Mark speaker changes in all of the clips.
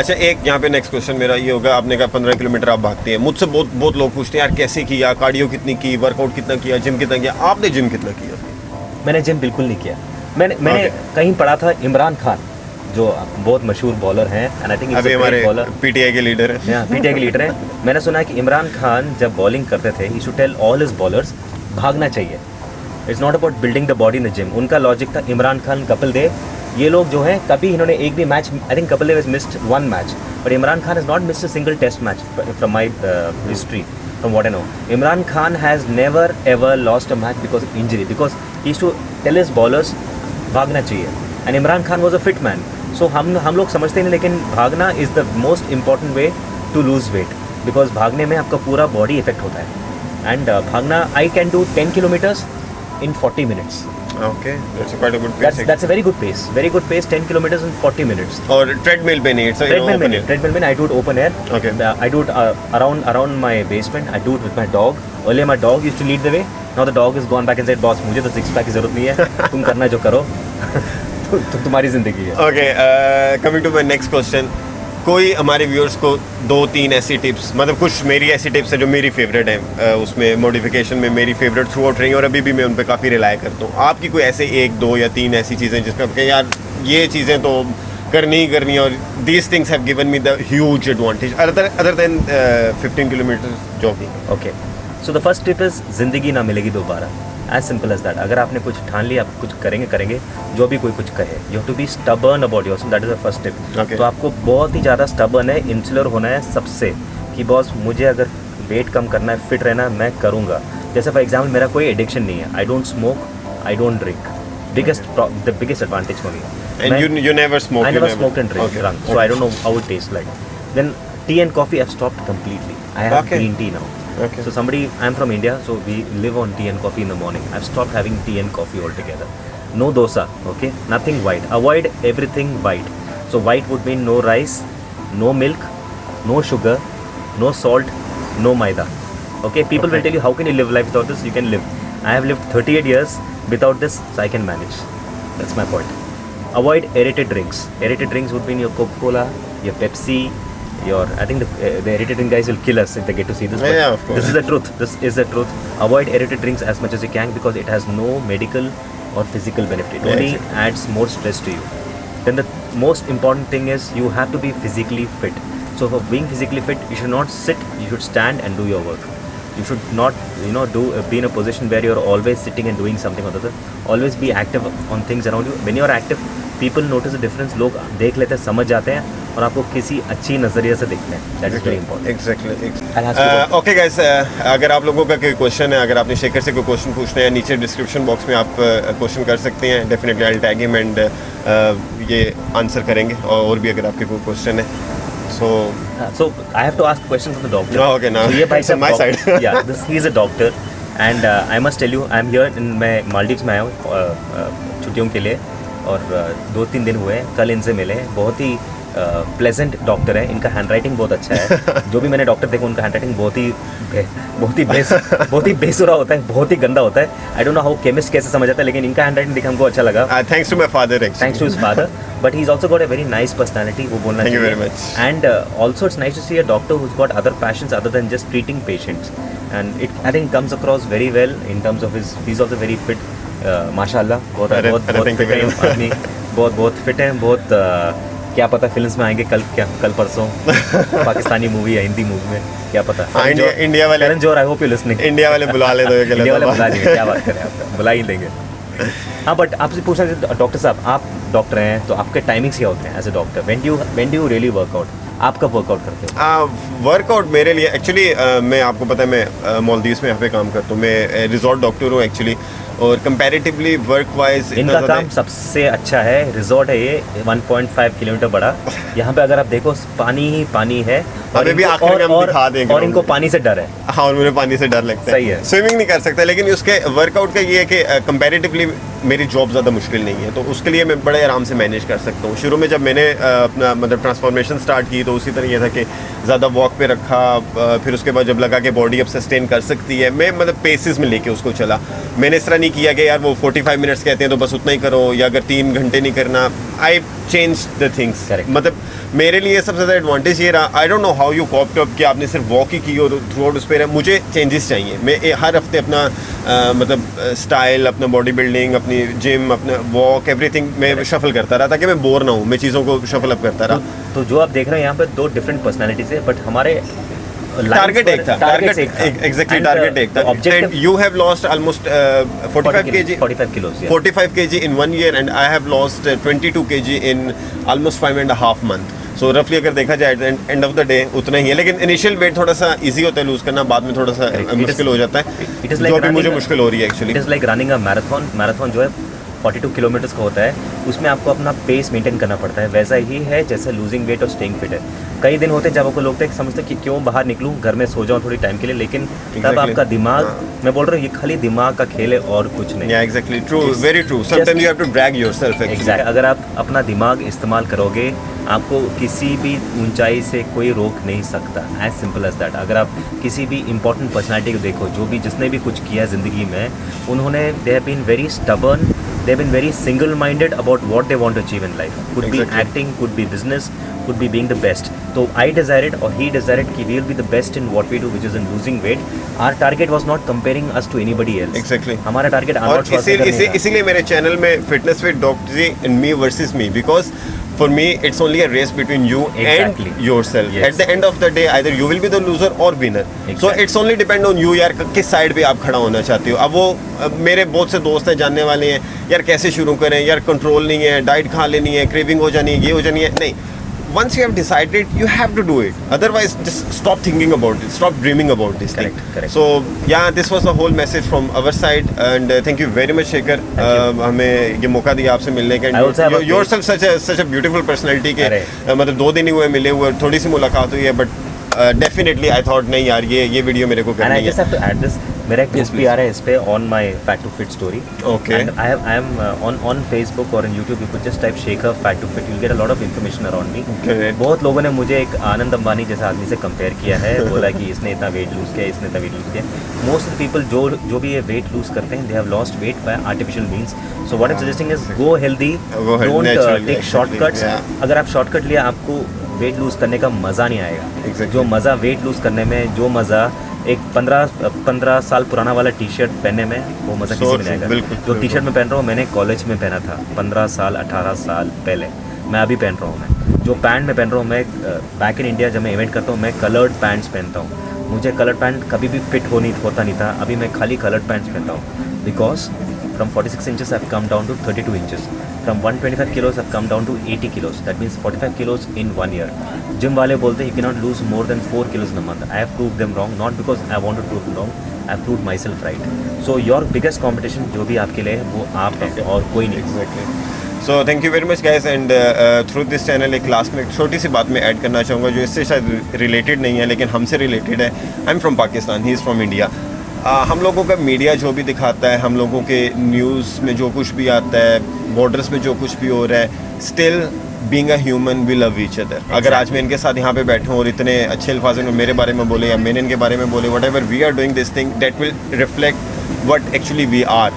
Speaker 1: अच्छा, एक यहाँ पे नेक्स्ट क्वेश्चन मेरा ये होगा, आपने कहा 15 किलोमीटर आप भागते हैं, मुझसे बहुत लोग पूछते हैं यार कैसे किया, कार्डियो कितनी की, वर्कआउट कितना किया, जिम कितना किया, आपने जिम कितना किया?
Speaker 2: मैंने जिम बिल्कुल नहीं किया। मैंने कहीं पढ़ा था इमरान खान जो बहुत मशहूर बॉलर हैं, एंड आई थिंक
Speaker 1: अभी हमारे पीटीआई के लीडर हैं।
Speaker 2: पीटीआई के लीडर हैं। मैंने सुना है कि इमरान खान जब बॉलिंग करते थे, he should tell all his bowlers भागना चाहिए। It's not about building the body in the gym. उनका लॉजिक था इमरान खान, कपिल देव, ये लोग जो हैं कभी इन्होंने एक भी match, I think Kapil Dev has missed 1 match, but Imran Khan has not missed a single test match from my history, from what I know. Imran Khan has never ever lost a match because of injury, because he used to tell his bowlers भागना चाहिए, and Imran Khan was a fit man. So हम लोग समझते नहीं, लेकिन भागना is the most important way to lose weight, because भागने में आपका पूरा बॉडी इफेक्ट होता है। एंड भागना, I can do 10 kilometres in 40 minutes.
Speaker 1: Okay, that's quite a good pace.
Speaker 2: That's a very good pace. Very good pace. 10 kilometers in 40 minutes.
Speaker 1: और treadmill पे नहीं, it's
Speaker 2: treadmill में I do it open air.
Speaker 1: Okay.
Speaker 2: I do it around my basement. I do it with my dog. Earlier my dog used to lead the way. Now the dog is gone back and said, boss, मुझे तो 6 pack की जरूरत नहीं है. तुम करना जो करो. तुम्हारी जिंदगी है.
Speaker 1: Okay, coming to my next question. कोई हमारे व्यूअर्स को 2-3 ऐसी टिप्स, मतलब कुछ मेरी ऐसी टिप्स है जो मेरी फेवरेट हैं, उसमें मॉडिफिकेशन में मेरी फेवरेट थ्रू आउट रही और अभी भी मैं उन पर काफ़ी रिलाय करता हूँ। आपकी कोई ऐसे 1, 2 या 3 ऐसी चीज़ें जिसमें आप कहें यार ये चीज़ें तो करनी ही करनी है, और these things have given me the huge advantage other than 15 kilometre jogging?
Speaker 2: Okay, so the first tip is Zindagi Na Milegi Dobara. As simple as that. अगर आपने कुछ ठान लिया, आप कुछ करेंगे, जो भी कोई कुछ कहे, you have to be stubborn about yourself, that is the first tip. तो आपको बहुत ही ज़्यादा स्टबर्न है, इंसुलर होना है सबसे, कि बॉस मुझे अगर वेट कम करना है, फिट रहना है, मैं करूँगा। जैसे फॉर एग्जाम्पल मेरा कोई एडिक्शन नहीं है, I don't smoke, I don't drink, the biggest advantage for me.
Speaker 1: And you never smoked?
Speaker 2: I never smoked and drunk, so I don't know how it tastes like. Then tea and coffee I've stopped completely. I have green tea now.
Speaker 1: Okay.
Speaker 2: So I'm from India, so we live on tea and coffee in the morning. I've stopped having tea and coffee altogether. No dosa, okay? Nothing white. Avoid everything white. So white would mean no rice, no milk, no sugar, no salt, no maida. Okay? People will tell you, how can you live life without this? You can live. I have lived 38 years without this, so I can manage. That's my point. Avoid aerated drinks. Aerated drinks would mean your Coca-Cola, your Pepsi, I think the aerated drink guys will kill us if they get to see this.
Speaker 1: Yeah, of course.
Speaker 2: This is the truth. This is the truth. Avoid aerated drinks as much as you can, because it has no medical or physical benefit. It only adds more stress to you. Then the most important thing is you have to be physically fit. So for being physically fit, you should not sit. You should stand and do your work. You should not, be in a position where you're always sitting and doing something or other. Always be active on things around you. When you're active, people notice the difference. लोग देख लेते हैं, समझ जाते हैं, और आपको किसी अच्छी नज़रिए से देखते हैं. That is very important.
Speaker 1: Exactly. Okay guys, अगर आप लोगों का कोई क्वेश्चन है, अगर आपने शेखर से कोई क्वेश्चन पूछना है, नीचे डिस्क्रिप्शन बॉक्स में आप क्वेश्चन कर सकते हैं. Definitely I will tag him and ये आंसर करेंगे, और भी अगर आपके कोई क्वेश्चन है. So
Speaker 2: I have to ask questions from the doctor.
Speaker 1: Oh, okay, now
Speaker 2: so ये भाई
Speaker 1: my side.
Speaker 2: Yeah, he is a doctor, and I must tell you, I am here मैं मालदीव्स में आया हूँ छुट्टियों के लिए, और 2-3 दिन हुए हैं. कल इनसे मिले हैं. बहुत ही प्लेजेंट डॉक्टर है. इनका हैंड राइटिंग बहुत अच्छा है. जो भी मैंने डॉक्टर देखा, उनका हैंड राइटिंग बहुत ही बेसुरा होता है, बहुत ही गंदा होता है. आई डोंट नो हाउ केमिस्ट कैसे समझ आता है, लेकिन इनका हैंड राइटिंग देखा हमको अच्छा लगा.
Speaker 1: Thanks to my father,
Speaker 2: thanks to his father, but he is also got a very nice personality. वो बोलना चाहिए.
Speaker 1: Thank you very much.
Speaker 2: And also it's nice to see a doctor who's got other passions other than just treating patients, and it I think comes across very well in terms of he's also very fit. माशाल्लाह, बहुत fit है आदमी, बहुत fit है. बहुत क्या पता films में आएंगे कल परसों पाकिस्तानी मूवी या हिंदी मूवी में, क्या पता.
Speaker 1: इंडिया वाले
Speaker 2: Karan Johar, I hope you listening.
Speaker 1: India वाले बुला ले दो.
Speaker 2: इंडिया वाले बुला लेंगे, क्या बात करें, आप बुला ही लेंगे. हाँ, बट आपसे पूछना चाहिए, डॉक्टर साहब आप डॉक्टर हैं, तो आपके टाइमिंग्स क्या होते हैं as a doctor? When do you really workout? आप कब वर्कआउट करते हो?
Speaker 1: वर्कआउट मेरे लिए एक्चुअली मैं आपको पता है मैं मालदीव्स में यहाँ पे काम करता हूँ. मैं रिजॉर्ट डॉक्टर हूँ एक्चुअली, और कंपैरेटिवली वर्क वाइज
Speaker 2: इनका काम सबसे अच्छा है. रिजॉर्ट है ये 1.5 किलोमीटर बड़ा. यहाँ पे अगर आप देखो पानी ही पानी है, और इनको पानी से डर है.
Speaker 1: हाँ, और मुझे पानी से डर लगता है.
Speaker 2: सही है.
Speaker 1: स्विमिंग नहीं कर सकता, लेकिन उसके वर्कआउट का ये है कि कंपैरेटिवली मेरी जॉब ज़्यादा मुश्किल नहीं है, तो उसके लिए मैं बड़े आराम से मैनेज कर सकता हूँ. शुरू में जब मैंने अपना मतलब ट्रांसफॉर्मेशन स्टार्ट की, तो उसी तरह ये था कि ज़्यादा वॉक पे रखा, फिर उसके बाद जब लगा कि बॉडी अब सस्टेन कर सकती है, मैं मतलब पेसेस में लेके उसको चला. मैंने इस तरह नहीं किया कि यार वो 45 मिनट्स कहते हैं तो बस उतना ही करो, या अगर 3 घंटे नहीं करना, I change the things.
Speaker 2: Correct.
Speaker 1: मतलब मेरे लिए सबसे ज़्यादा एडवांटेज ये रहा, I don't know how you coped up कि आपने सिर्फ वॉक ही की और थ्रू आउट उस पर मुझे चेंजेस चाहिए। मैं हर हफ्ते अपना मतलब स्टाइल, अपना बॉडी बिल्डिंग, अपनी जिम, अपना वॉक, एवरीथिंग मैं शफल करता रहा ताकि मैं बोर ना हूँ, मैं चीज़ों को शफल अप करता रहा।
Speaker 2: तो जो आप देख रहे हैं यहाँ पे दो डिफरेंट पर्सनालिटीज है, बट हमारे
Speaker 1: टारगेट एक था, टारगेट एग्जैक्टली टारगेट एक था। And you have lost almost 45 kg
Speaker 2: 45 kilos
Speaker 1: 45 kg in 1 year and I have lost 22 kg in almost 5.5 month. सो रफली अगर देखा जाए एंड ऑफ द डे उतना ही है, लेकिन इनिशियल वेट थोड़ा सा इजी होता है लूज करना, बाद में थोड़ा सा मुश्किल हो जाता है, जो अभी मुझे मुश्किल हो रही है actually.
Speaker 2: It is like running a marathon जो है 42 किलोमीटर्स का होता है, उसमें आपको अपना पेस मेंटेन करना पड़ता है। वैसा ही है जैसे लूजिंग वेट और स्टेइंग फिट है। कई दिन होते हैं जब आपको लोग समझते हैं कि क्यों बाहर निकलूं, घर में सो जाऊं थोड़ी टाइम के लिए, लेकिन तब आपका दिमाग, मैं बोल रहा हूँ ये खाली दिमाग का खेल है और कुछ नहीं।
Speaker 1: Exactly true, very true. Sometimes you have to drag yourself.
Speaker 2: Exactly, अगर आप अपना दिमाग इस्तेमाल करोगे, आपको किसी भी ऊंचाई से कोई रोक नहीं सकता। As simple as that. अगर आप किसी भी इंपॉर्टेंट पर्सनालिटी को देखो, जो भी जिसने भी कुछ किया ज़िंदगी में, उन्होंने they have been very stubborn, they have been very single minded about what they want to achieve in life. Could be acting, could be business, could be being the best. So I decided, or he decided, कि we will be the best in what we do, which is in losing weight. Our target was not comparing us to anybody else.
Speaker 1: Exactly.
Speaker 2: हमारा target
Speaker 1: और इसीलिए मेरे channel में fitness with doctor ji and me versus me, because for me it's only a race between you and yourself. Yes. At the end of the day either you will be the loser or winner. Exactly. So it's only depend on you यार किस side पे आप खड़ा होना चाहते हो। अब वो मेरे बहुत से दोस्त हैं जानने वाले हैं यार कैसे शुरू करें, यार कंट्रोल नहीं है, डाइट खा लेनी है, क्रेविंग हो जानी है, ये हो जानी है। नहीं, once you have decided you have to do it, otherwise just stop thinking about it, stop dreaming about this thing.
Speaker 2: Correct.
Speaker 1: So yeah, this was the whole message from our side and thank you very much Shekhar, हमें ये मौका दिया आपसे मिलने का। yourself such a beautiful personality के मतलब 2 दिन ही हुए मिले हुए, थोड़ी सी मुलाकात हुई है, but definitely I thought नहीं यार ये वीडियो मेरे को करनी है।
Speaker 2: And I just have to add this, मेरा एक पोस्ट भी आ रहा है इस पे on my Fat to Fit story.
Speaker 1: Okay.
Speaker 2: And I am on Facebook or on YouTube. You could just type Shekhar Fat to Fit. You'll get a lot of information around me.
Speaker 1: Okay.
Speaker 2: बहुत लोगों ने मुझे एक आनंद अंबानी जैसे आदमी से compare किया है, बोला कि इसने इतना वेट लूज किया, इसने इतना वेट लूज किया। मोस्ट ऑफ द पीपल जो भी ये वेट लूज करते हैं, they have lost weight by artificial means. So what I am suggesting is go healthy, don't take shortcuts. अगर आप शॉर्टकट लिया, आपको वेट लूज करने का मज़ा नहीं आएगा। जो मज़ा वेट लूज करने में, जो मज़ा एक 15 साल पुराना वाला टी शर्ट पहनने में, वो मज़ा किसी में नहीं आएगा। जो टी शर्ट मैं पहन रहा हूँ, मैंने कॉलेज में पहना था 15 साल 18 साल पहले, मैं अभी पहन रहा हूँ। मैं जो पैंट में पहन रहा हूँ, मैं बैक इन इंडिया जब मैं इवेंट करता हूँ, मैं कलर्ड पैंट्स पहनता हूँ। मुझे कलर्ड पैंट कभी भी फिट होता नहीं था, अभी मैं खाली कलर्ड पैंट्स पहनता हूँ। Because from 46 inches I've come down to 32 inches. From 125 kilos I've come down to 80 kilos. That means 45 kilos in 1 year. Gym वाले बोलते हैं you cannot lose more than 4 kilos in a month. I have proved them wrong, not because I want to prove them wrong. I have proved myself right. So your biggest competition जो भी आपके लिए है, वो आप हैं और कोई नहीं।
Speaker 1: Exactly. So thank you very much guys and through this channel एक लास्ट में एक छोटी सी बात मैं ऐड करना चाहूँगा जो इससे शायद रिलेटेड नहीं है लेकिन हमसे रिलेटेड है। I am from Pakistan, he is from India. हम लोगों का मीडिया जो भी दिखाता है, हम लोगों के न्यूज़ में जो कुछ भी आता है, बॉर्डर्स में जो कुछ भी हो रहा है, still being a human we love each other. अगर आज मैं इनके साथ यहाँ पे बैठा हूँ और इतने अच्छे अल्फाज में मेरे बारे में बोले या मैंने इनके बारे में बोले, whatever we are doing this thing that will reflect what actually we are,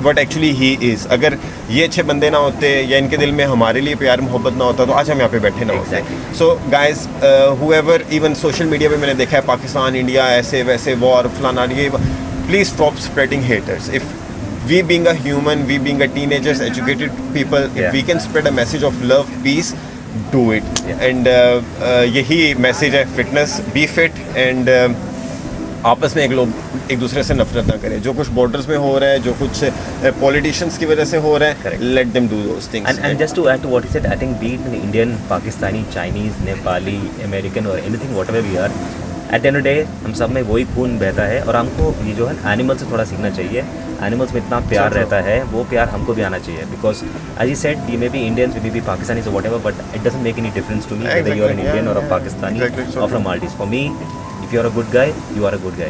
Speaker 1: what actually he is. अगर ये अच्छे बंदे ना होते या इनके दिल में हमारे लिए प्यार मोहब्बत ना होता तो आज हम यहाँ पे बैठे ना होते। So guys whoever, even social media पे मैंने देखा है पाकिस्तान इंडिया ऐसे वैसे वॉर फलाना, ये please stop spreading haters. If we being a human, we being a teenagers, educated people, if we can spread a message of love, peace, do it. And यही message है फिटनेस, बी फिट एंड आपस में एक दूसरे से नफरत ना करें। जो कुछ बॉर्डर्स में हो रहा है, जो कुछ पॉलिटिशियंस की वजह से हो रहा है, let them do those things.
Speaker 2: And just to add to what he said, I think be it Indian, Pakistani, Chinese, Nepali, American or anything whatever we are, at the end of the day हम सब में वही खून बहता है और हमको ये जो है एनिमल से थोड़ा सीखना चाहिए। एनिमल्स में इतना प्यार रहता है, वो प्यार हमको भी आना चाहिए। Because as he said, we may be Indians, we may be Pakistanis or whatever, but it doesn't make any difference to me whether you are an Indian or a Pakistani or from Maldives. For me, if you are a good guy, you are a good guy.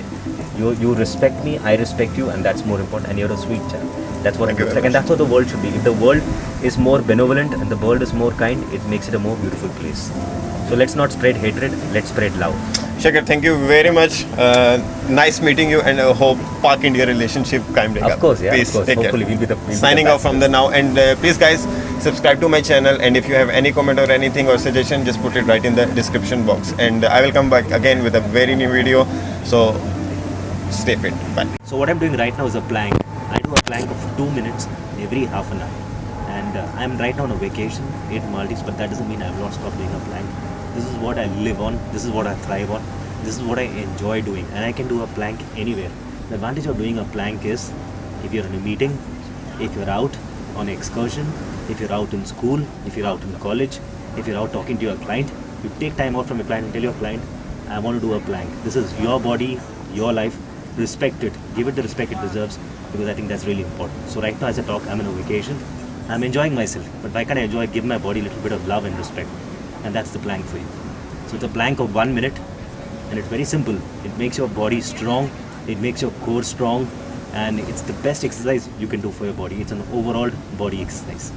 Speaker 2: You respect me, I respect you, and that's more important. And you're a sweet child. That's what it looks like, and that's what the world should be. If the world is more benevolent and the world is more kind, it makes it a more beautiful place. So let's not spread hatred. Let's spread love.
Speaker 1: Shekhar, thank you very much. Nice meeting you, and I hope Pak-India relationship कायम रहेगा.
Speaker 2: Of course, yeah.
Speaker 1: Peace.
Speaker 2: Of course.
Speaker 1: Take
Speaker 2: Hopefully,
Speaker 1: care.
Speaker 2: we'll be the
Speaker 1: Signing off from the now, and please guys subscribe to my channel, and if you have any comment or anything or suggestion, just put it right in the description box, and I will come back again with a very new video. So stay fit. Bye.
Speaker 2: So what I'm doing right now is a plank. I do a plank of 2 minutes every half an hour. And I'm right now on a vacation in Maldives, but that doesn't mean I will not stop doing a plank. This is what I live on. This is what I thrive on. This is what I enjoy doing. And I can do a plank anywhere. The advantage of doing a plank is if you're in a meeting, if you're out on an excursion, if you're out in school, if you're out in college, if you're out talking to your client, you take time out from your client and tell your client, I want to do a plank. This is your body, your life. Respect it. Give it the respect it deserves, because I think that's really important. So right now as I talk, I'm on a vacation. I'm enjoying myself, but why can't I enjoy, give my body a little bit of love and respect? And that's the plank for you. So it's a plank of 1 minute, and it's very simple. It makes your body strong, it makes your core strong, and it's the best exercise you can do for your body. It's an overall body exercise.